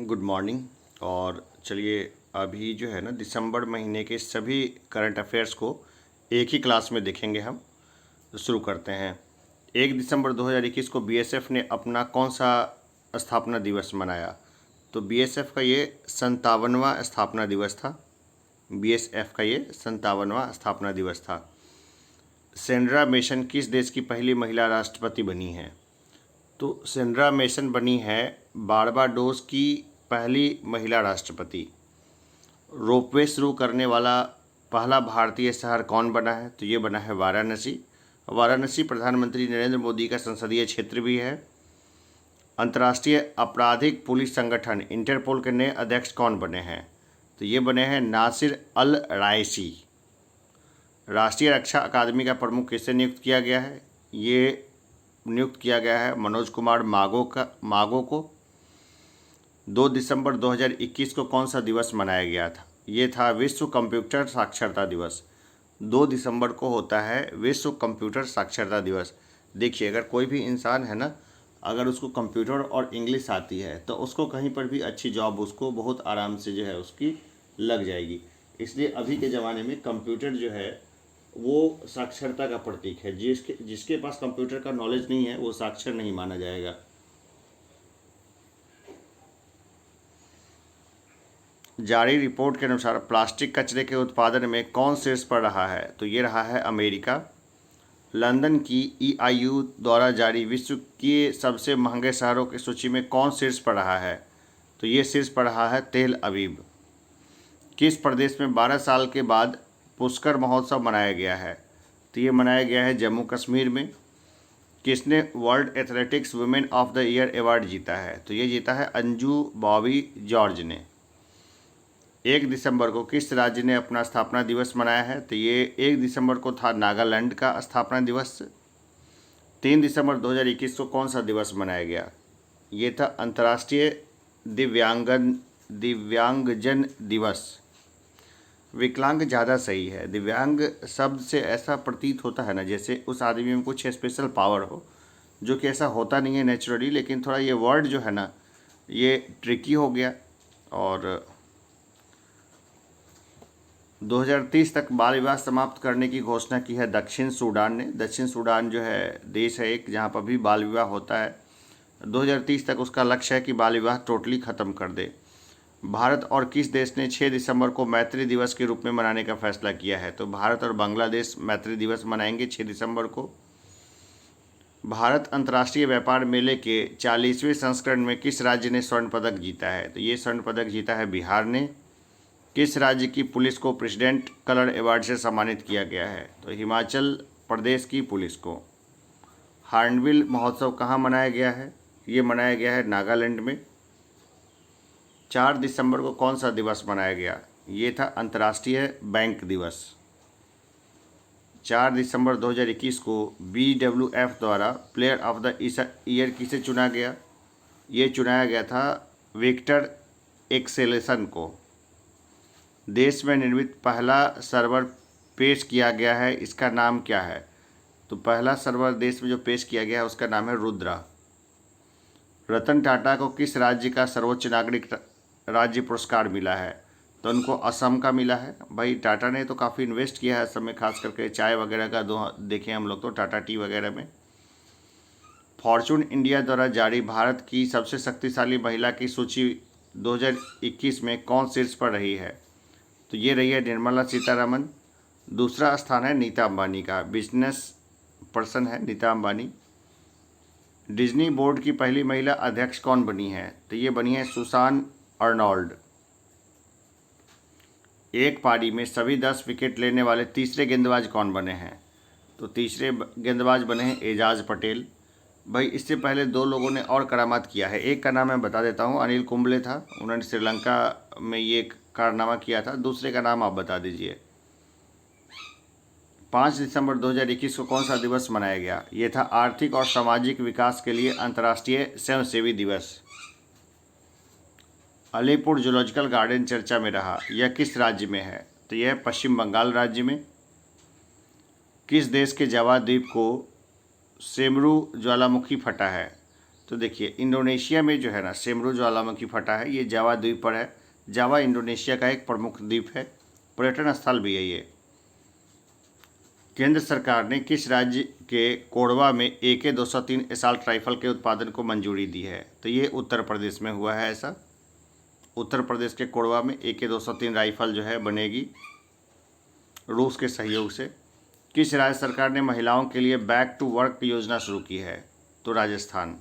Good morning. और चलिए, अभी जो है ना, दिसंबर महीने के सभी करंट अफेयर्स को एक ही क्लास में देखेंगे हम। शुरू करते हैं। 1 दिसंबर 2021 को बीएसएफ ने अपना कौन सा स्थापना दिवस मनाया? तो बीएसएफ का ये 57वां स्थापना दिवस था। बीएसएफ का ये 57वां स्थापना दिवस था। सेंड्रा मेसन किस देश की पहली महिला राष्ट्रपति बनी है? तो सेंड्रा मेसन बनी है बारबाडोस की पहली महिला राष्ट्रपति। रोपवे शुरू करने वाला पहला भारतीय शहर कौन बना है? तो ये बना है वाराणसी। वाराणसी प्रधानमंत्री नरेंद्र मोदी का संसदीय क्षेत्र भी है। अंतर्राष्ट्रीय आपराधिक पुलिस संगठन इंटरपोल के नए अध्यक्ष कौन बने हैं? तो ये बने हैं नासिर अल रायसी। राष्ट्रीय रक्षा अकादमी का प्रमुख किसे नियुक्त किया गया है? ये नियुक्त किया गया है मनोज कुमार मागो को। 2 दिसंबर 2021 को कौन सा दिवस मनाया गया था? ये था विश्व कंप्यूटर साक्षरता दिवस। 2 दिसंबर को होता है विश्व कंप्यूटर साक्षरता दिवस। देखिए, अगर कोई भी इंसान है ना, अगर उसको कंप्यूटर और इंग्लिश आती है तो उसको कहीं पर भी अच्छी जॉब उसको बहुत आराम से जो है उसकी लग जाएगी। इसलिए अभी के ज़माने में कंप्यूटर जो है वो साक्षरता का प्रतीक है। जिसके पास कंप्यूटर का नॉलेज नहीं है वो साक्षर नहीं माना जाएगा। जारी रिपोर्ट के अनुसार प्लास्टिक कचरे के उत्पादन में कौन शीर्ष पर रहा है? तो ये रहा है अमेरिका। लंदन की ईआईयू द्वारा जारी विश्व के सबसे महंगे शहरों की सूची में कौन शीर्ष पर रहा है? तो ये शीर्ष पर रहा है तेल अवीव। किस प्रदेश में 12 साल के बाद पुष्कर महोत्सव मनाया गया है? तो ये मनाया गया है जम्मू कश्मीर में। किसने world athletics women of the year award जीता है? तो ये जीता है अंजू बॉबी जॉर्ज ने। 1 दिसंबर को किस राज्य ने अपना स्थापना दिवस मनाया है? तो ये 1 दिसंबर को था नागालैंड का स्थापना दिवस। 3 दिसंबर 2021 को कौन सा दिवस मनाया गया? ये था अंतर्राष्ट्रीय दिव्यांगजन दिवस। विकलांग ज़्यादा सही है। दिव्यांग शब्द से ऐसा प्रतीत होता है ना जैसे उस आदमी में कुछ स्पेशल पावर हो, जो कि ऐसा होता नहीं है नेचुरली, लेकिन थोड़ा ये वर्ड जो है ना ये ट्रिकी हो गया। और 2030 तक बाल विवाह समाप्त करने की घोषणा की है दक्षिण सूडान ने। दक्षिण सूडान जो है देश है एक जहाँ पर भी बाल विवाह होता है। 2030 तक उसका लक्ष्य है कि बाल विवाह टोटली ख़त्म कर दे। भारत और किस देश ने 6 दिसंबर को मैत्री दिवस के रूप में मनाने का फैसला किया है? तो भारत और बांग्लादेश मैत्री दिवस मनाएंगे 6 दिसंबर को। भारत अंतर्राष्ट्रीय व्यापार मेले के 40वें संस्करण में किस राज्य ने स्वर्ण पदक जीता है? तो ये स्वर्ण पदक जीता है बिहार ने। किस राज्य की पुलिस को प्रेसिडेंट कलर अवार्ड से सम्मानित किया गया है? तो हिमाचल प्रदेश की पुलिस को। हार्नबिल महोत्सव कहाँ मनाया गया है? ये मनाया गया है नागालैंड में। 4 दिसंबर को कौन सा दिवस मनाया गया? ये था अंतर्राष्ट्रीय बैंक दिवस। 4 दिसंबर 2021 को BWF द्वारा प्लेयर ऑफ द ईयर किसे चुना गया? ये चुनाया गया था विक्टर एक्सेलेसन को। देश में निर्मित पहला सर्वर पेश किया गया है, इसका नाम क्या है? तो पहला सर्वर देश में जो पेश किया गया है उसका नाम है रुद्रा। रतन टाटा को किस राज्य का सर्वोच्च नागरिक राज्य पुरस्कार मिला है? तो उनको असम का मिला है। भाई टाटा ने तो काफ़ी इन्वेस्ट किया है असम में, खास करके चाय वगैरह का देखें हम लोग तो टाटा टी वगैरह में। फॉर्चून इंडिया द्वारा जारी भारत की सबसे शक्तिशाली महिला की सूची 2021 में कौन शीर्ष पर रही है? तो ये रही है निर्मला सीतारमन। दूसरा स्थान है नीता अंबानी का। बिजनेस पर्सन है नीता अंबानी। डिज्नी बोर्ड की पहली महिला अध्यक्ष कौन बनी है? तो ये बनी है सुसान अर्नोल्ड। एक पारी में सभी 10 विकेट लेने वाले तीसरे गेंदबाज कौन बने हैं? तो तीसरे गेंदबाज बने हैं एजाज पटेल। भाई इससे पहले 2 लोगों ने और करामात किया है। एक का नाम मैं बता देता हूँ, अनिल कुंबले था, उन्होंने श्रीलंका में ये कारनामा किया था। दूसरे का नाम आप बता दीजिए। 5 दिसंबर 2021 को कौन सा दिवस मनाया गया? ये था आर्थिक और सामाजिक विकास के लिए अंतर्राष्ट्रीय स्वयंसेवी दिवस। अलीपुर जूलॉजिकल गार्डन चर्चा में रहा, यह किस राज्य में है? तो यह पश्चिम बंगाल राज्य में। किस देश के जावा द्वीप को सेमरू ज्वालामुखी फटा है? तो देखिए इंडोनेशिया में जो है ना सेमरू ज्वालामुखी फटा है, ये जावा द्वीप पर है। जावा इंडोनेशिया का एक प्रमुख द्वीप है, पर्यटन स्थल भी है ये। केंद्र सरकार ने किस राज्य के कोरबा में AK-203 असॉल्ट राइफल के उत्पादन को मंजूरी दी है? तो ये उत्तर प्रदेश में हुआ है ऐसा। उत्तर प्रदेश के कोरबा में AK-203 राइफल जो है बनेगी रूस के सहयोग से। किस राज्य सरकार ने महिलाओं के लिए बैक टू वर्क योजना शुरू की है? तो राजस्थान।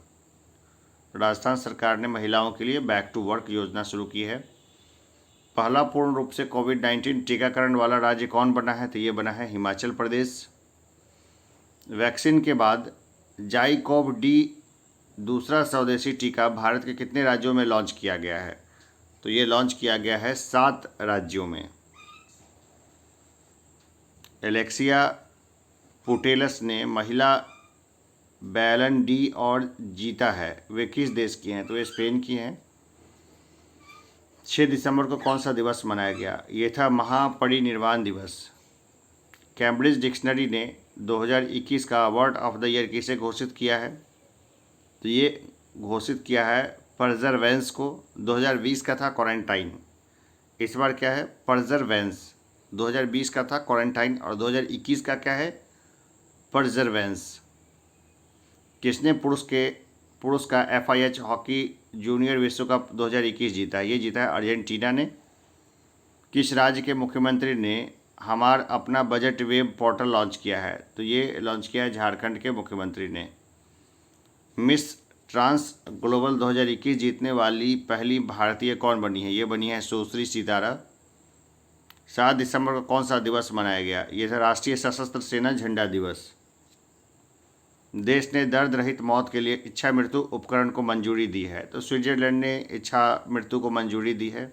राजस्थान सरकार ने महिलाओं के लिए बैक टू वर्क योजना शुरू की है। पहला पूर्ण रूप से कोविड-19 टीकाकरण वाला राज्य कौन बना है? तो ये बना है हिमाचल प्रदेश। वैक्सीन के बाद जाइकोव डी दूसरा स्वदेशी टीका भारत के कितने राज्यों में लॉन्च किया गया है? तो ये लॉन्च किया गया है 7 राज्यों में। एलेक्सिया पुटेलस ने महिला बैलन डी और जीता है, वे किस देश की हैं? तो वे स्पेन की हैं। 6 दिसंबर को कौन सा दिवस मनाया गया? ये था महापरिनिर्वाण दिवस। कैम्ब्रिज डिक्शनरी ने 2021 का वर्ड ऑफ द ईयर किसे घोषित किया है? तो ये घोषित किया है परजरवेंस को। 2020 का था क्वारंटाइन, इस बार क्या है? परजरवेंस। 2020 का था क्वारंटाइन और 2021 का क्या है? परजरवेंस। किसने पुरुष का FIH हॉकी जूनियर विश्व कप 2021 जीता है? ये जीता है अर्जेंटीना ने। किस राज्य के मुख्यमंत्री ने हमार अपना बजट वेब पोर्टल लॉन्च किया है? तो ये लॉन्च किया है झारखंड के मुख्यमंत्री ने। मिस ट्रांस ग्लोबल 2021 जीतने वाली पहली भारतीय कौन बनी है? ये बनी है सुश्री सीतारा। 7 दिसंबर को कौन सा दिवस मनाया गया? ये था राष्ट्रीय सशस्त्र सेना झंडा दिवस। देश ने दर्द रहित मौत के लिए इच्छा मृत्यु उपकरण को मंजूरी दी है। तो स्विट्जरलैंड ने इच्छा मृत्यु को मंजूरी दी है।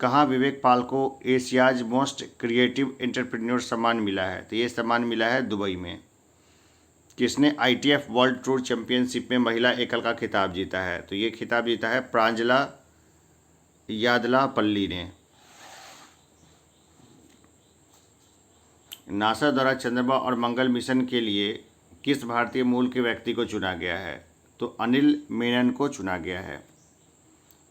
कहाँ विवेक पाल को एशियाज मोस्ट क्रिएटिव एंटरप्रेन्योर सम्मान मिला है? तो ये सम्मान मिला है दुबई में। किसने ITF वर्ल्ड टूर चैंपियनशिप में महिला एकल का खिताब जीता है? तो ये खिताब जीता है प्रांजला यादलापल्ली ने। नासा द्वारा चंद्रमा और मंगल मिशन के लिए किस भारतीय मूल के व्यक्ति को चुना गया है? तो अनिल मेनन को चुना गया है।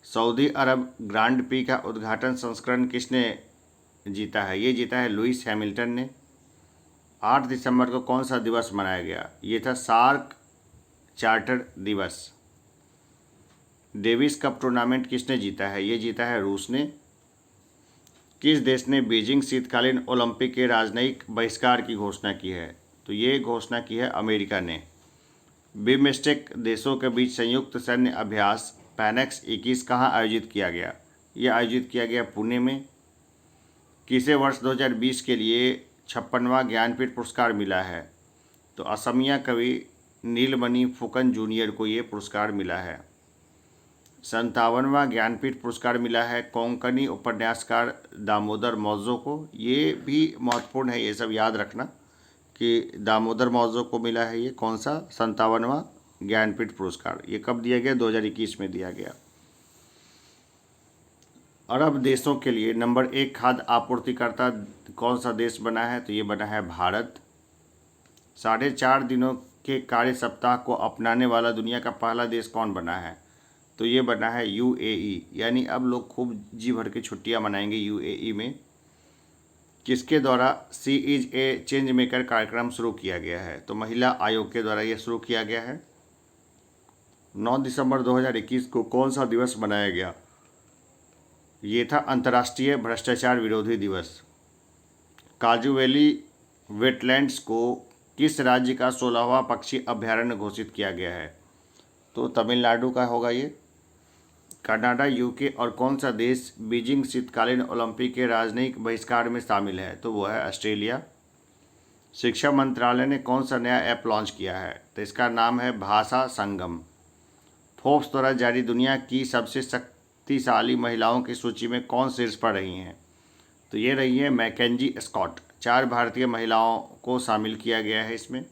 सऊदी अरब ग्रांड प्री का उद्घाटन संस्करण किसने जीता है? ये जीता है लुइस हैमिल्टन ने। 8 दिसंबर को कौन सा दिवस मनाया गया? ये था सार्क चार्टर दिवस। डेविस कप टूर्नामेंट किसने जीता है? ये जीता है रूस ने। किस देश ने बीजिंग शीतकालीन ओलंपिक के राजनयिक बहिष्कार की घोषणा की है? तो ये घोषणा की है अमेरिका ने। बिमस्टेक देशों के बीच संयुक्त सैन्य अभ्यास पैनेक्स 21 कहाँ आयोजित किया गया? ये आयोजित किया गया पुणे में। किसे वर्ष 2020 के लिए 56वां ज्ञानपीठ पुरस्कार मिला है? तो असमिया कवि नीलमणि फुकन जूनियर को ये पुरस्कार मिला है। 57वां ज्ञानपीठ पुरस्कार मिला है कोंकणी उपन्यासकार दामोदर मौजो को। ये भी महत्वपूर्ण है, ये सब याद रखना कि दामोदर मौजो को मिला है ये कौन सा 57वां ज्ञानपीठ पुरस्कार। ये कब दिया गया? 2021 में दिया गया। अरब देशों के लिए नंबर 1 खाद्य आपूर्तिकर्ता कौन सा देश बना है? तो ये बना है भारत। 4.5 दिनों के कार्य सप्ताह को अपनाने वाला दुनिया का पहला देश कौन बना है? तो ये बना है UAE। यानी अब लोग खूब जी भर के छुट्टियां मनाएंगे UAE में। किसके द्वारा सी इज ए चेंज मेकर कार्यक्रम शुरू किया गया है? तो महिला आयोग के द्वारा यह शुरू किया गया है। 9 दिसंबर 2021 को कौन सा दिवस मनाया गया? ये था अंतर्राष्ट्रीय भ्रष्टाचार विरोधी दिवस। काजू वैली वेटलैंड्स को किस राज्य का 16वां पक्षी अभयारण्य घोषित किया गया है? तो तमिलनाडु का होगा ये। कनाडा, UK और कौन सा देश बीजिंग शीतकालीन ओलंपिक के राजनयिक बहिष्कार में शामिल है? तो वो है ऑस्ट्रेलिया। शिक्षा मंत्रालय ने कौन सा नया ऐप लॉन्च किया है? तो इसका नाम है भाषा संगम। फोर्ब्स द्वारा जारी दुनिया की सबसे शक्तिशाली महिलाओं की सूची में कौन शीर्ष पर रही हैं? तो ये रही है मैकेंजी स्कॉट। 4 भारतीय महिलाओं को शामिल किया गया है इसमें।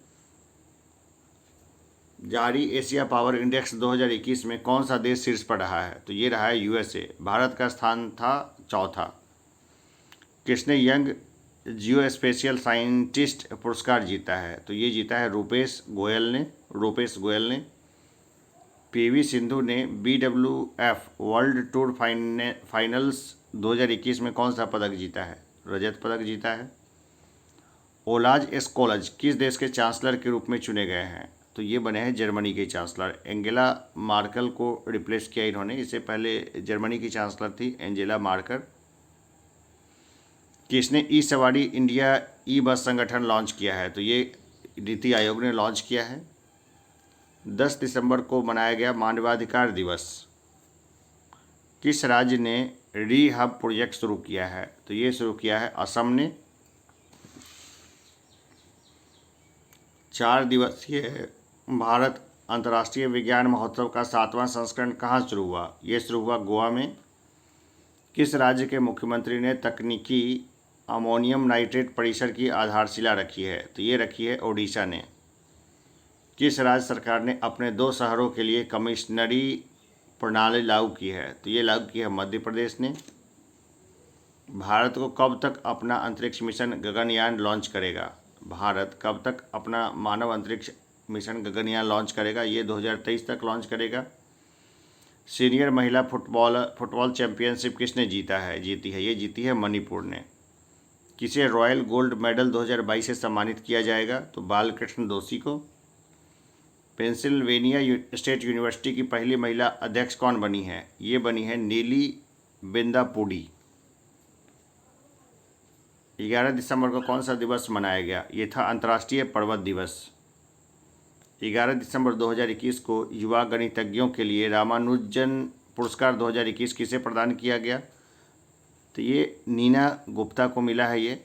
जारी एशिया पावर इंडेक्स 2021 में कौन सा देश शीर्ष पर रहा है? तो ये रहा है USA। भारत का स्थान था 4था। किसने यंग जियोस्पेशियल साइंटिस्ट पुरस्कार जीता है? तो ये जीता है रूपेश गोयल ने। पीवी सिंधु ने BWF वर्ल्ड टूर फाइनल्स 2021 में कौन सा पदक जीता है? रजत पदक जीता है। ओलाज एस्कोलज किस देश के चांसलर के रूप में चुने गए हैं? तो ये बने हैं जर्मनी के चांसलर। एंजेला मार्कल को रिप्लेस किया इन्होंने। इससे पहले जर्मनी की चांसलर थी एंजेला मार्कल। किसने ई सवारी इंडिया ई बस संगठन लॉन्च किया है? तो ये नीति आयोग ने लॉन्च किया है। 10 दिसंबर को मनाया गया मानवाधिकार दिवस। किस राज्य ने रीहब प्रोजेक्ट शुरू किया है? तो ये शुरू किया है असम ने। 4 दिवसीय भारत अंतर्राष्ट्रीय विज्ञान महोत्सव का 7वां संस्करण कहाँ शुरू हुआ? ये शुरू हुआ गोवा में। किस राज्य के मुख्यमंत्री ने तकनीकी अमोनियम नाइट्रेट परिसर की आधारशिला रखी है? तो ये रखी है ओडिशा ने। किस राज्य सरकार ने अपने 2 शहरों के लिए कमिश्नरी प्रणाली लागू की है? तो ये लागू की है मध्य प्रदेश ने। भारत को कब तक अपना अंतरिक्ष मिशन गगनयान लॉन्च करेगा? भारत कब तक अपना मानव अंतरिक्ष मिशन गगनयान लॉन्च करेगा? ये 2023 तक लॉन्च करेगा। सीनियर महिला फुटबॉल चैंपियनशिप किसने जीती है? ये जीती है मणिपुर ने। किसे रॉयल गोल्ड मेडल 2022 से सम्मानित किया जाएगा? तो बालकृष्ण दोषी को। पेंसिल्वेनिया स्टेट यूनिवर्सिटी की पहली महिला अध्यक्ष कौन बनी है? ये बनी है नीली बिंदापुडी। 11 दिसंबर को कौन सा दिवस मनाया गया? ये था अंतर्राष्ट्रीय पर्वत दिवस। 11 दिसंबर 2021 को युवा गणितज्ञों के लिए रामानुजन पुरस्कार 2021 किसे प्रदान किया गया? तो ये नीना गुप्ता को मिला है ये।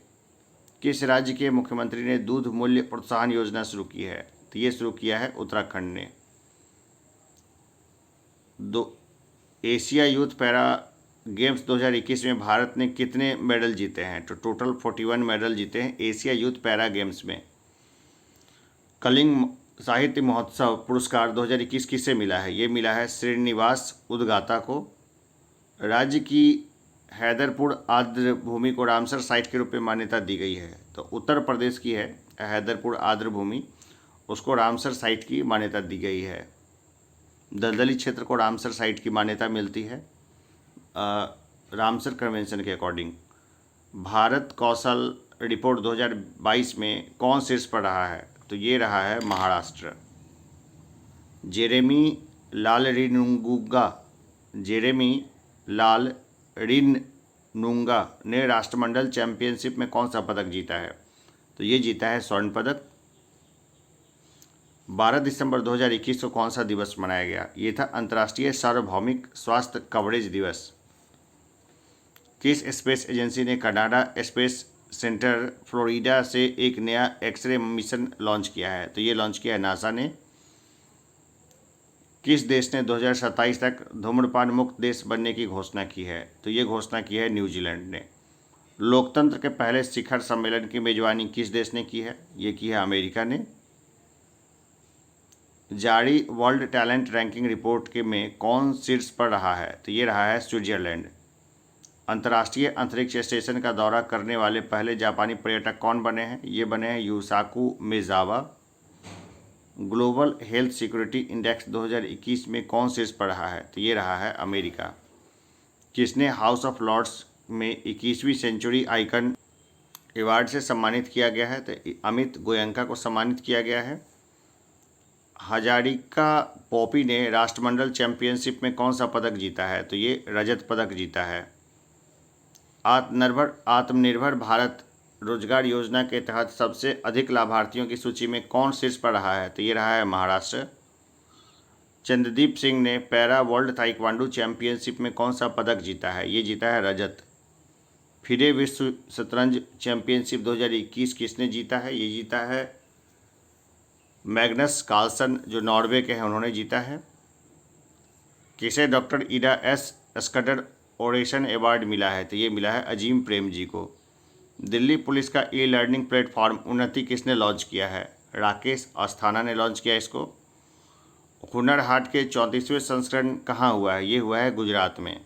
किस राज्य के मुख्यमंत्री ने दूध मूल्य प्रोत्साहन योजना शुरू की है? तो ये शुरू किया है उत्तराखंड ने। एशिया यूथ पैरा गेम्स 2021 में भारत ने कितने मेडल जीते हैं? तो टोटल 41 मेडल जीते हैं एशिया यूथ पैरा गेम्स में। कलिंग साहित्य महोत्सव पुरस्कार 2021 किसे मिला है? ये मिला है श्रीनिवास उद्गाता को। राज्य की हैदरपुर आर्द्र भूमि को रामसर साइट के रूप में मान्यता दी गई है। तो उत्तर प्रदेश की है हैदरपुर आर्द्र भूमि, उसको रामसर साइट की मान्यता दी गई है। दलदली क्षेत्र को रामसर साइट की मान्यता मिलती है रामसर कन्वेंशन के अकॉर्डिंग। भारत कौशल रिपोर्ट 2022 में कौन शीर्ष पर रहा है? तो ये रहा है महाराष्ट्र। जेरेमी लाल रिनुंगा ने राष्ट्रमंडल चैंपियनशिप में कौन सा पदक जीता है? तो ये जीता है स्वर्ण पदक। 12 दिसंबर 2021 को कौन सा दिवस मनाया गया? ये था अंतर्राष्ट्रीय सार्वभौमिक स्वास्थ्य कवरेज दिवस। किस स्पेस एजेंसी ने कनाडा स्पेस सेंटर फ्लोरिडा से एक नया एक्सरे मिशन लॉन्च किया है? तो ये लॉन्च किया है नासा ने। किस देश ने 2027 तक धूम्रपान मुक्त देश बनने की घोषणा की है? तो ये घोषणा की है न्यूजीलैंड ने। लोकतंत्र के पहले शिखर सम्मेलन की मेजबानी किस देश ने की है? ये की है अमेरिका ने। जारी वर्ल्ड टैलेंट रैंकिंग रिपोर्ट के में कौन शीर्ष पर रहा है? तो ये रहा है स्विट्जरलैंड। अंतर्राष्ट्रीय अंतरिक्ष स्टेशन का दौरा करने वाले पहले जापानी पर्यटक कौन बने हैं? ये बने हैं Yusaku Maezawa. Global health security index 2021 में कौन शीर्ष पर रहा है? तो ये रहा है अमेरिका। किसने हाउस ऑफ लॉर्ड्स में 21वीं सेंचुरी आइकन अवार्ड से सम्मानित किया गया है? तो अमित गोयनका को सम्मानित किया गया है। हजारिका पॉपी ने राष्ट्रमंडल चैंपियनशिप में कौन सा पदक जीता है? तो ये रजत पदक जीता है। आत्मनिर्भर भारत रोजगार योजना के तहत सबसे अधिक लाभार्थियों की सूची में कौन शीर्ष पर रहा है? तो ये रहा है महाराष्ट्र। चंद्रदीप सिंह ने पैरा वर्ल्ड ताइक्वांडो चैंपियनशिप में कौन सा पदक जीता है? ये जीता है रजत। फिडे विश्व शतरंज चैंपियनशिप 2021 किसने जीता है? ये जीता है मैग्नस कार्लसन, जो नॉर्वे के हैं, उन्होंने जीता है। किसे doctor Ida S Scudder oration award मिला है? तो ये मिला है अजीम प्रेम जी को। दिल्ली पुलिस का ई लर्निंग प्लेटफॉर्म उन्नति किसने लॉन्च किया है? राकेश अस्थाना ने लॉन्च किया इसको। हुनर हाट के 34वें संस्करण कहाँ हुआ है? ये हुआ है गुजरात में।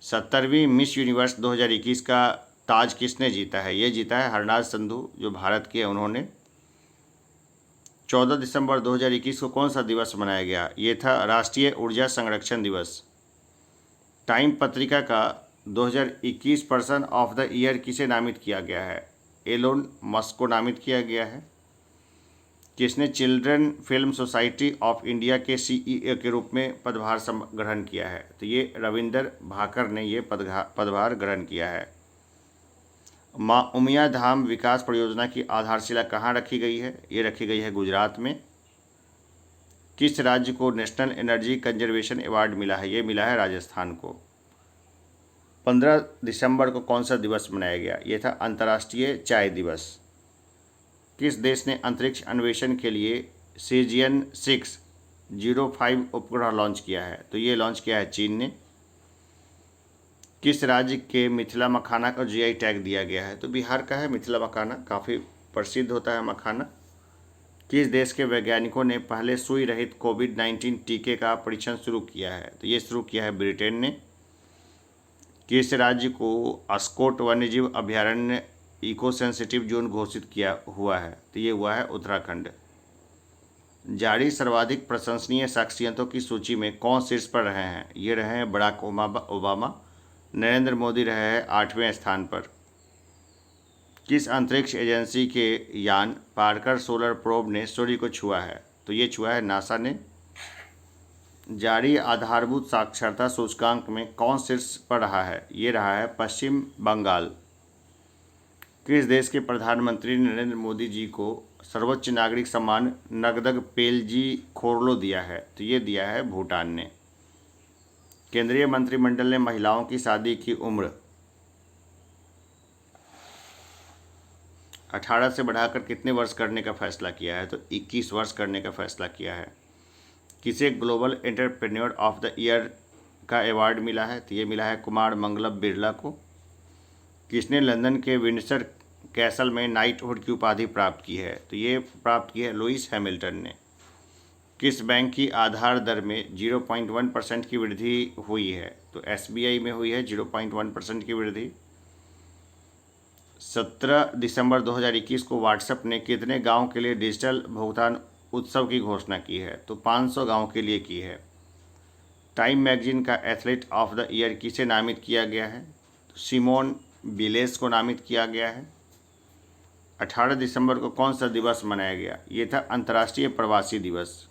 70वीं मिस यूनिवर्स 2021 का ताज किसने जीता है? ये जीता है हरनाज संधू, जो भारत के हैं उन्होंने। 14 दिसंबर 2021 को कौन सा दिवस मनाया गया? ये था राष्ट्रीय ऊर्जा संरक्षण दिवस। टाइम पत्रिका का 2021 पर्सन ऑफ द ईयर किसे नामित किया गया है? एलोन मस्क को नामित किया गया है। किसने children film society of India के सीईओ के रूप में पदभार ग्रहण किया है? तो ये रविंदर भाकर ने ये पदभार ग्रहण किया है। माँ उमिया धाम विकास परियोजना की आधारशिला कहाँ रखी गई है? ये रखी गई है गुजरात में। किस राज्य को नेशनल एनर्जी कंजर्वेशन अवार्ड मिला है? ये मिला है राजस्थान को। 15 दिसंबर को कौन सा दिवस मनाया गया? ये था अंतर्राष्ट्रीय चाय दिवस। किस देश ने अंतरिक्ष अन्वेषण के लिए सेजियन 605 उपग्रह लॉन्च किया है? तो ये लॉन्च किया है चीन ने। किस राज्य के मिथिला मखाना को जीआई टैग दिया गया है? तो बिहार का है मिथिला मखाना, काफ़ी प्रसिद्ध होता है मखाना। किस देश के वैज्ञानिकों ने पहले सुई रहित कोविड-19 टीके का परीक्षण शुरू किया है? तो ये शुरू किया है ब्रिटेन ने। किस राज्य को अस्कोट वन्यजीव अभयारण्य इको सेंसिटिव जोन घोषित किया हुआ है? तो ये हुआ है उत्तराखंड। जारी सर्वाधिक प्रशंसनीय शख्सियतों की सूची में कौन शीर्ष पर रहे हैं? ये रहे हैं बराक ओबामा। नरेंद्र मोदी रहे हैं 8वें स्थान पर। किस अंतरिक्ष एजेंसी के यान पार्कर सोलर प्रोब ने सूर्य को छुआ है? तो ये छुआ है नासा ने। जारी आधारभूत साक्षरता सूचकांक में कौन शीर्ष पर रहा है? ये रहा है पश्चिम बंगाल। किस देश के प्रधानमंत्री नरेंद्र मोदी जी को सर्वोच्च नागरिक सम्मान नगदग पेलजी खोरलो दिया है? तो ये दिया है भूटान ने। केंद्रीय मंत्रिमंडल ने महिलाओं की शादी की उम्र 18 से बढ़ाकर कितने वर्ष करने का फैसला किया है? तो 21 वर्ष करने का फैसला किया है। किसे global entrepreneur of the year का अवार्ड मिला है? तो ये मिला है कुमार मंगलम बिरला को। किसने लंदन के विंडसर कैसल में नाइटहुड की उपाधि प्राप्त की है? तो ये प्राप्त की है लुइस हैमिल्टन ने। किस बैंक की आधार दर में 0.1% की वृद्धि हुई है? तो एसबीआई में हुई है 0.1% की वृद्धि। 17 दिसंबर 2021 को व्हाट्सएप ने कितने गांव के लिए डिजिटल भुगतान उत्सव की घोषणा की है? तो 500 गांव के लिए की है। टाइम मैगजीन का एथलीट ऑफ द ईयर किसे नामित किया गया है? तो सिमोन बिलेस को नामित किया गया है। 18 दिसंबर को कौन सा दिवस मनाया गया? ये था अंतर्राष्ट्रीय प्रवासी दिवस।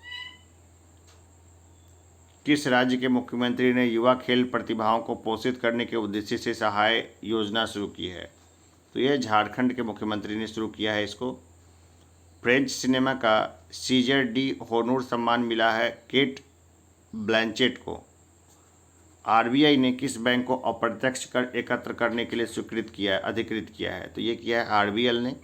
किस राज्य के मुख्यमंत्री ने युवा खेल प्रतिभाओं को पोषित करने के उद्देश्य से सहाय योजना शुरू की है? तो यह झारखंड के मुख्यमंत्री ने शुरू किया है इसको। फ्रेंच सिनेमा का सीजर डी होनूर सम्मान मिला है केट ब्लैंचेट को। आरबीआई ने किस बैंक को अप्रत्यक्ष कर एकत्र करने के लिए अधिकृत किया है? तो ये किया है आरबीएल ने।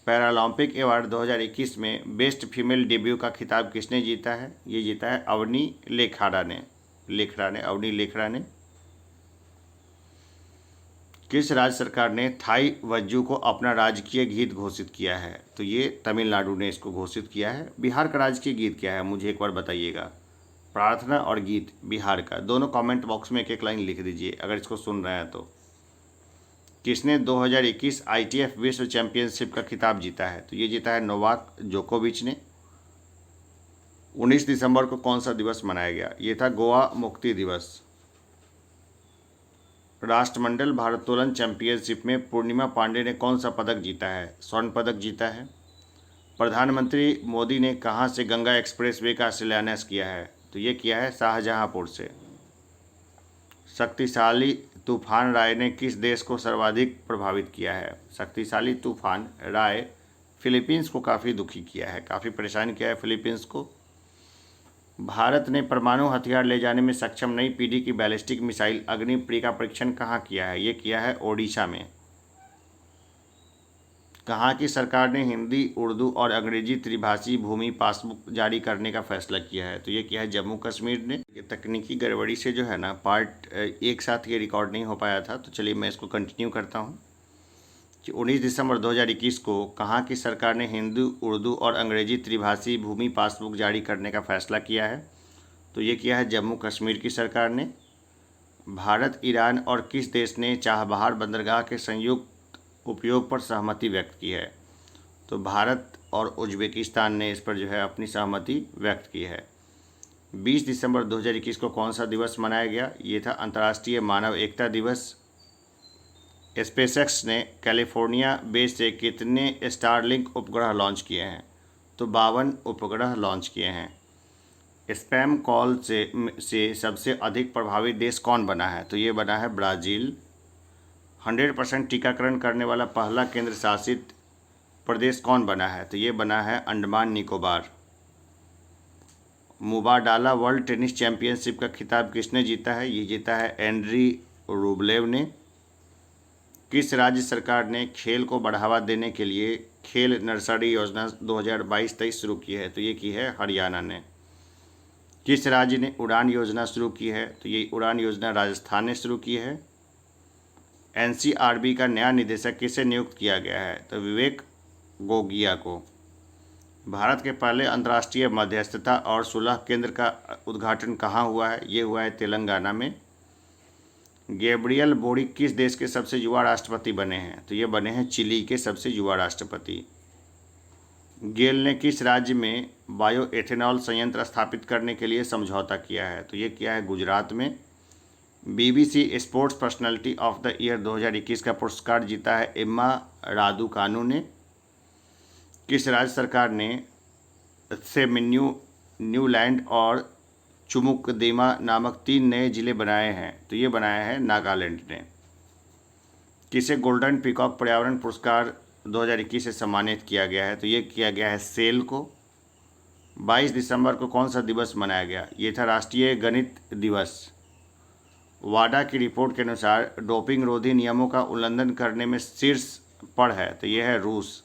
पैरालंपिक अवार्ड 2021 में बेस्ट फीमेल डेब्यू का खिताब किसने जीता है? ये जीता है अवनी लेखरा ने। किस राज्य सरकार ने थाई वज्जू को अपना राजकीय गीत घोषित किया है? तो ये तमिलनाडु ने इसको घोषित किया है। बिहार का राजकीय गीत क्या है मुझे एक बार बताइएगा। प्रार्थना और गीत बिहार का, दोनों कमेंट बॉक्स में एक एक लाइन लिख दीजिए अगर इसको सुन रहे हैं तो। किसने 2021 आईटीएफ विश्व चैंपियनशिप का खिताब जीता है? तो ये जीता है नोवाक जोकोविच ने। 19 दिसंबर को कौन सा दिवस मनाया गया? ये था गोवा मुक्ति दिवस। राष्ट्रमंडल भारोत्तोलन चैंपियनशिप में पूर्णिमा पांडे ने कौन सा पदक जीता है? स्वर्ण पदक जीता है। प्रधानमंत्री मोदी ने कहां से गंगा एक्सप्रेसवे का शिलान्यास किया है? तो ये किया है शाहजहांपुर से। शक्तिशाली तूफान राय ने किस देश को सर्वाधिक प्रभावित किया है? शक्तिशाली तूफान राय फिलीपींस को काफ़ी दुखी किया है, काफ़ी परेशान किया है फिलीपींस को। भारत ने परमाणु हथियार ले जाने में सक्षम नई पीढ़ी की बैलिस्टिक मिसाइल अग्नि-प्री का परीक्षण कहाँ किया है? ये किया है ओडिशा में। कहाँ की सरकार ने हिंदी, उर्दू और अंग्रेजी त्रिभाषी भूमि पासबुक जारी करने का फैसला किया है? तो ये किया है जम्मू कश्मीर ने। ये तकनीकी गड़बड़ी से जो है ना पार्ट एक साथ ये रिकॉर्ड नहीं हो पाया था, तो चलिए मैं इसको कंटिन्यू करता हूँ कि 19 दिसंबर 2021 को कहाँ की सरकार ने हिंदी, उर्दू और अंग्रेजी त्रिभाषी भूमि पासबुक जारी करने का फैसला किया है? तो ये किया है जम्मू कश्मीर की सरकार ने। भारत, ईरान और किस देश ने चाबहार बंदरगाह के संयुक्त उपयोग पर सहमति व्यक्त की है? तो भारत और उज्बेकिस्तान ने इस पर जो है अपनी सहमति व्यक्त की है। 20 दिसंबर 2021 को कौन सा दिवस मनाया गया? ये था अंतर्राष्ट्रीय मानव एकता दिवस। स्पेसएक्स ने कैलिफोर्निया बेस से कितने स्टारलिंक उपग्रह लॉन्च किए हैं? तो 52 उपग्रह लॉन्च किए हैं। स्पैम कॉल से सबसे अधिक प्रभावित देश कौन बना है? तो ये बना है ब्राज़ील। 100% टीकाकरण करने वाला पहला केंद्र शासित प्रदेश कौन बना है? तो ये बना है Andaman Nicobar. Mubadala world tennis championship का खिताब किसने जीता है? ये जीता है एंड्री रूबलेव ने। किस राज्य सरकार ने खेल को बढ़ावा देने के लिए खेल नर्सरी योजना 2022-23 शुरू की है? तो ये की है हरियाणा ने। किस राज्य ने उड़ान योजना शुरू की है? तो ये उड़ान योजना राजस्थान ने शुरू की है। एनसीआरबी का नया निदेशक किसे नियुक्त किया गया है? तो विवेक गोगिया को। भारत के पहले अंतर्राष्ट्रीय मध्यस्थता और सुलह केंद्र का उद्घाटन कहाँ हुआ है? ये हुआ है तेलंगाना में। गैब्रियल बोरिक किस देश के सबसे युवा राष्ट्रपति बने हैं? तो ये बने हैं चिली के सबसे युवा राष्ट्रपति। गेल ने किस राज्य में बायो एथेनॉल संयंत्र स्थापित करने के लिए समझौता किया है? तो ये किया है गुजरात में। BBC sports personality of the year 2021 का पुरस्कार जीता है एम्मा रादुकानु ने। किस राज्य सरकार ने सेमिन्यू, न्यूलैंड और चुमुकदेमा नामक 3 नए जिले बनाए हैं? तो ये बनाया है नागालैंड ने। किसे गोल्डन पीकॉक पर्यावरण पुरस्कार 2021 से सम्मानित किया गया है? तो ये किया गया है सेल को। 22 दिसंबर को कौन सा दिवस मनाया गया? ये था राष्ट्रीय गणित दिवस। वाडा की रिपोर्ट के अनुसार डोपिंग रोधी नियमों का उल्लंघन करने में शीर्ष पर है? तो ये है रूस।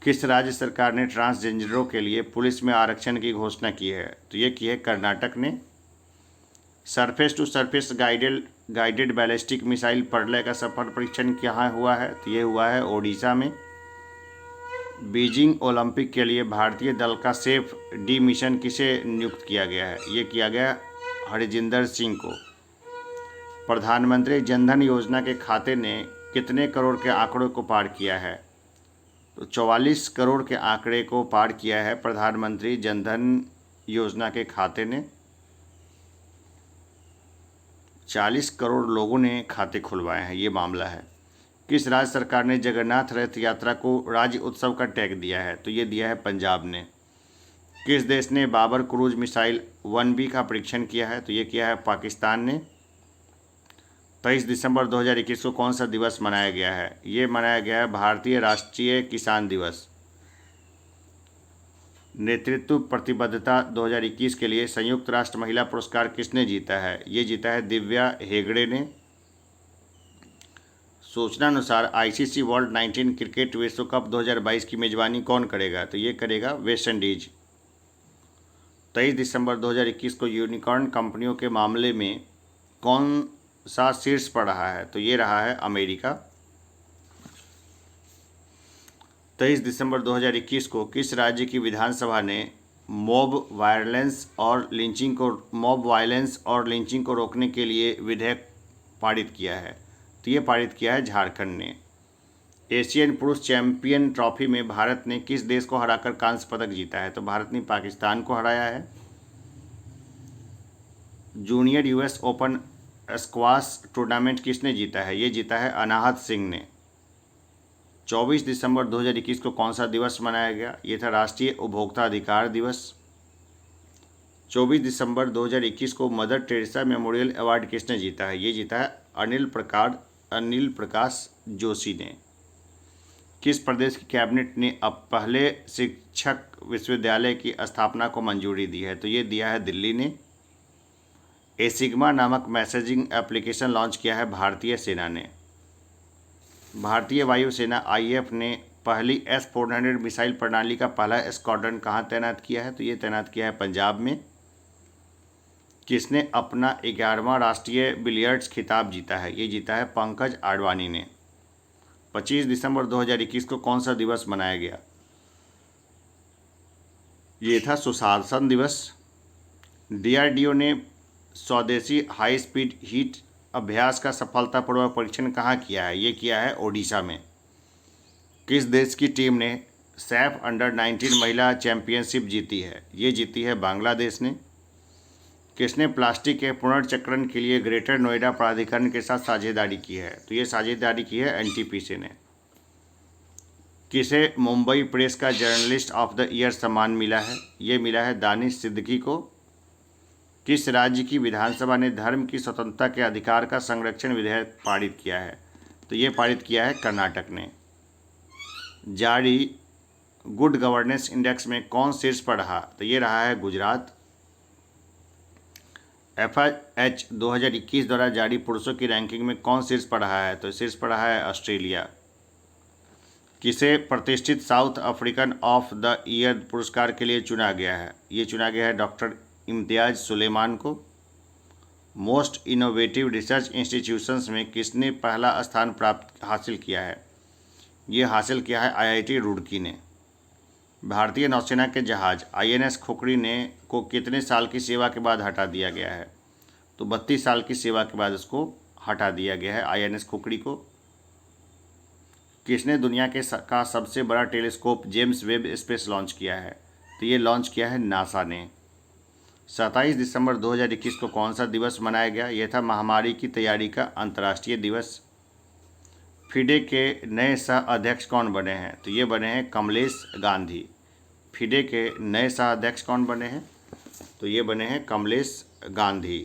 किस राज्य सरकार ने ट्रांसजेंडरों के लिए पुलिस में आरक्षण की घोषणा की है? तो ये की है कर्नाटक ने। Surface to surface guided ballistic missile Pralay का सफल परीक्षण कहाँ हुआ है? तो ये हुआ है ओडिशा में। बीजिंग ओलंपिक के लिए भारतीय दल का सेफ डी मिशन किसे नियुक्त किया गया है? ये किया गया हरजिंदर सिंह को। प्रधानमंत्री जनधन योजना के खाते ने कितने करोड़ के आंकड़े को पार किया है? तो 44 करोड़ के आंकड़े को पार किया है प्रधानमंत्री जनधन योजना के खाते ने। 40 करोड़ लोगों ने खाते खुलवाए हैं, ये मामला है। किस राज्य सरकार ने जगन्नाथ रथ यात्रा को राज्य उत्सव का टैग दिया है? तो ये दिया है पंजाब ने। किस देश ने बाबर क्रूज मिसाइल 1B का परीक्षण किया है? तो ये किया है पाकिस्तान ने। 23 दिसंबर 2021 को कौन सा दिवस मनाया गया है? ये मनाया गया है भारतीय राष्ट्रीय किसान दिवस। नेतृत्व प्रतिबद्धता 2021 के लिए संयुक्त राष्ट्र महिला पुरस्कार किसने जीता है? ये जीता है दिव्या हेगड़े ने। सूचना अनुसार आईसीसी वर्ल्ड 19 क्रिकेट विश्व कप 2022 की मेजबानी कौन करेगा? तो ये करेगा वेस्ट इंडीज। 23 दिसंबर 2021 को यूनिकॉर्न कंपनियों के मामले में कौन सा शीर्ष पर रहा है? तो ये रहा है अमेरिका। 23 दिसंबर 2021 को किस राज्य की विधानसभा ने मॉब वायलेंस और लिंचिंग को रोकने के लिए विधेयक पारित किया है? तो ये पारित किया है झारखंड ने। एशियन पुरुष चैंपियन ट्रॉफी में भारत ने किस देश को हराकर कांस्य पदक जीता है? तो भारत ने पाकिस्तान को हराया है। Junior US open squash tournament किसने जीता है? ये जीता है अनाहत सिंह ने। 24 दिसंबर 2021 को कौन सा दिवस मनाया गया? ये था राष्ट्रीय उपभोक्ता अधिकार दिवस। 24 दिसंबर 2021 को मदर टेरेसा मेमोरियल अवार्ड किसने जीता है? ये जीता है अनिल प्रकाश जोशी ने। किस प्रदेश की कैबिनेट ने अब पहले शिक्षक विश्वविद्यालय की स्थापना को मंजूरी दी है? तो ये दिया है दिल्ली ने। एसिग्मा नामक मैसेजिंग एप्लीकेशन लॉन्च किया है भारतीय सेना ने। भारतीय वायुसेना आईएफ ने पहली S-400 मिसाइल प्रणाली का पहला स्क्वाड्रन कहाँ तैनात किया है? तो ये तैनात किया है पंजाब में। किसने अपना 11वां राष्ट्रीय बिलियर्ड्स खिताब जीता है? ये जीता है पंकज आडवाणी ने। 25 दिसंबर 2021 को कौन सा दिवस मनाया गया? ये था सुशासन दिवस। डीआरडीओ ने स्वदेशी हाई स्पीड हीट अभ्यास का सफलतापूर्वक परीक्षण कहाँ किया है? ये किया है ओडिशा में। किस देश की टीम ने सैफ अंडर 19 महिला चैंपियनशिप जीती है? ये जीती है बांग्लादेश ने। किसने प्लास्टिक के पुनर्चक्रण के लिए ग्रेटर नोएडा प्राधिकरण के साथ साझेदारी की है? तो ये साझेदारी की है एनटीपीसी ने। किसे मुंबई प्रेस का जर्नलिस्ट ऑफ द ईयर सम्मान मिला है? ये मिला है दानिश सिद्दीकी को। किस राज्य की विधानसभा ने धर्म की स्वतंत्रता के अधिकार का संरक्षण विधेयक पारित किया है? तो ये पारित किया है कर्नाटक ने। जारी गुड गवर्नेंस इंडेक्स में कौन शीर्ष पर रहा? तो ये रहा है गुजरात। FIH 2021 द्वारा जारी पुरुषों की रैंकिंग में कौन शीर्ष पर रहा है? तो शीर्ष पर रहा है ऑस्ट्रेलिया। किसे प्रतिष्ठित south African of the year पुरस्कार के लिए चुना गया है? ये चुना गया है डॉक्टर इम्तियाज सुलेमान को। मोस्ट इनोवेटिव रिसर्च इंस्टीट्यूशंस में किसने पहला स्थान प्राप्त हासिल किया है? ये हासिल किया है IIT रुड़की ने। भारतीय नौसेना के जहाज INS खुखरी ने को कितने साल की सेवा के बाद हटा दिया गया है? तो 32 साल की सेवा के बाद उसको हटा दिया गया है INS खुखरी को। किसने दुनिया का सबसे बड़ा telescope James Webb space launch किया है? तो ये लॉन्च किया है नासा ने। 27 दिसंबर 2021 को कौन सा दिवस मनाया गया? यह था महामारी की तैयारी का अंतर्राष्ट्रीय दिवस। फिडे के नए सह अध्यक्ष कौन बने हैं? तो ये बने हैं कमलेश गांधी। फिडे के नए सह अध्यक्ष कौन बने हैं? तो ये बने हैं कमलेश गांधी।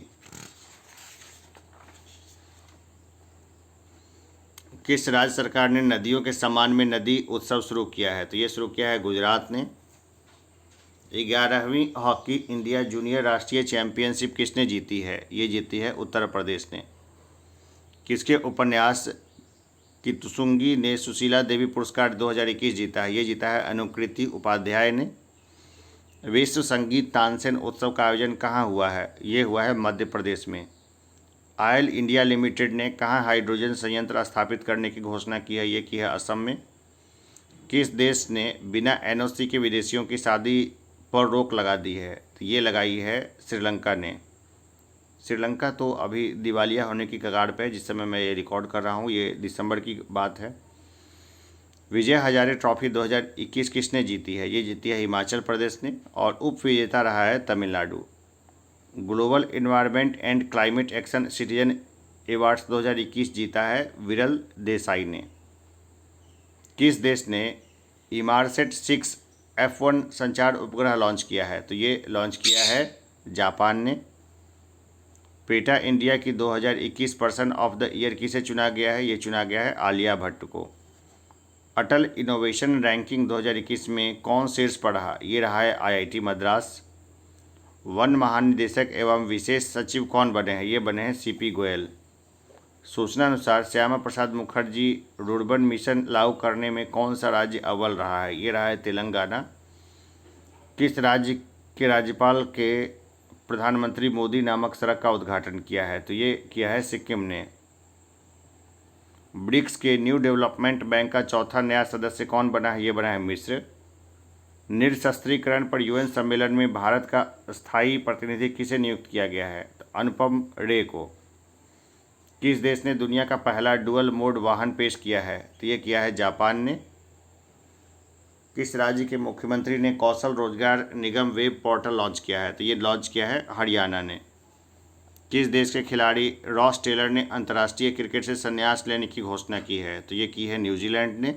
किस राज्य सरकार ने नदियों के सम्मान में नदी उत्सव शुरू किया है? तो ये शुरू किया है गुजरात ने। 11वीं हॉकी इंडिया जूनियर राष्ट्रीय चैंपियनशिप किसने जीती है? ये जीती है उत्तर प्रदेश ने। किसके उपन्यास कितसुंगी ने सुशीला देवी पुरस्कार 2021 जीता है? ये जीता है अनुकृति उपाध्याय ने। विश्व संगीत तानसेन उत्सव का आयोजन कहाँ हुआ है? ये हुआ है मध्य प्रदेश में। ऑयल इंडिया लिमिटेड ने कहाँ हाइड्रोजन संयंत्र स्थापित करने की घोषणा की है? ये की है असम में। किस देश ने बिना NOC के विदेशियों की शादी पर रोक लगा दी है? तो ये लगाई है श्रीलंका ने। श्रीलंका तो अभी दिवालिया होने की कगार पे है जिस समय मैं ये रिकॉर्ड कर रहा हूँ, ये दिसंबर की बात है। विजय हजारे ट्रॉफी 2021 किसने जीती है? ये जीती है हिमाचल प्रदेश ने और उप विजेता रहा है Tamil Nadu. Global environment and climate action citizen awards 2021 जीता है विरल देसाई ने। किस देश ने इमारसेट 6 F1 संचार उपग्रह लॉन्च किया है? तो ये लॉन्च किया है जापान ने। पेटा इंडिया की 2021 पर्सन ऑफ द ईयर किसे चुना गया है? ये चुना गया है आलिया भट्ट को। अटल इनोवेशन रैंकिंग 2021 में कौन शीर्ष पर रहा? ये रहा है IIT मद्रास। वन महानिदेशक एवं विशेष सचिव कौन बने हैं? ये बने हैं CP गोयल। सूचना अनुसार श्यामा प्रसाद मुखर्जी रुर्बन मिशन लागू करने में कौन सा राज्य अव्वल रहा है? ये रहा है तेलंगाना। किस राज्य के राज्यपाल के प्रधानमंत्री मोदी नामक सड़क का उद्घाटन किया है? तो ये किया है सिक्किम ने। ब्रिक्स के न्यू डेवलपमेंट बैंक का चौथा नया सदस्य कौन बना है? ये बना है मिस्र। निरशस्त्रीकरण पर UN सम्मेलन में भारत का स्थायी प्रतिनिधि किसे नियुक्त किया गया है? तो अनुपम रे को। किस देश ने दुनिया का पहला डुअल मोड वाहन पेश किया है? तो ये किया है जापान ने। किस राज्य के मुख्यमंत्री ने कौशल रोजगार निगम वेब पोर्टल लॉन्च किया है? तो ये लॉन्च किया है हरियाणा ने। किस देश के खिलाड़ी रॉस टेलर ने अंतर्राष्ट्रीय क्रिकेट से संन्यास लेने की घोषणा की है? तो ये की है न्यूजीलैंड ने।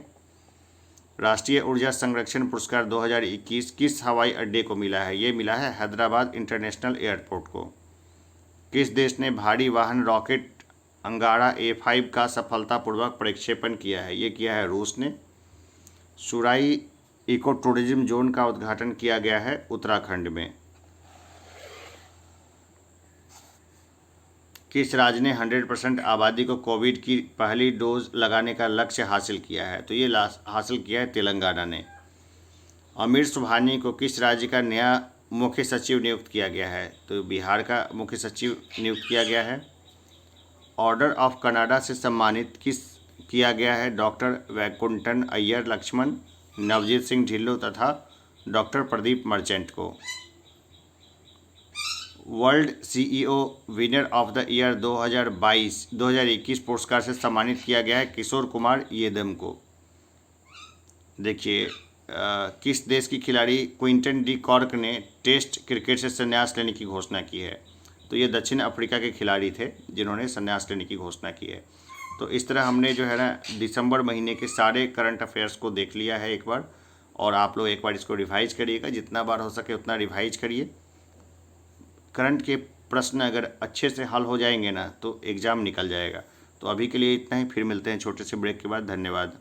राष्ट्रीय ऊर्जा संरक्षण पुरस्कार 2021 किस हवाई अड्डे को मिला है? ये मिला है हैदराबाद इंटरनेशनल एयरपोर्ट को। किस देश ने भारी वाहन रॉकेट अंगारा A5 का सफलतापूर्वक प्रक्षेपण किया है? ये किया है रूस ने। सुराई इको टूरिज्म जोन का उद्घाटन किया गया है उत्तराखंड में। किस राज्य ने 100% आबादी को कोविड की पहली डोज लगाने का लक्ष्य हासिल किया है? तो ये हासिल किया है तेलंगाना ने। अमीर सुबहानी को किस राज्य का नया मुख्य सचिव नियुक्त किया गया है? तो बिहार का मुख्य सचिव नियुक्त किया गया है। ऑर्डर ऑफ कनाडा से सम्मानित किया गया है डॉक्टर वैकुंठन अय्यर लक्ष्मण, नवजीत सिंह ढिल्लो तथा डॉक्टर प्रदीप मर्चेंट को। World CEO winner of the year 2021 पुरस्कार से सम्मानित किया गया है किशोर कुमार येदम को। देखिए किस देश की खिलाड़ी क्विंटन डी कॉर्क ने टेस्ट क्रिकेट से संन्यास लेने की घोषणा की है? तो ये दक्षिण अफ्रीका के खिलाड़ी थे जिन्होंने संन्यास लेने की घोषणा की है। तो इस तरह हमने जो है ना दिसंबर महीने के सारे करंट अफेयर्स को देख लिया है एक बार, और आप लोग एक बार इसको रिवाइज करिएगा, जितना बार हो सके उतना रिवाइज करिए। करंट के प्रश्न अगर अच्छे से हल हो जाएंगे ना तो एग्ज़ाम निकल जाएगा। तो अभी के लिए इतना ही, फिर मिलते हैं छोटे से ब्रेक के बाद। धन्यवाद।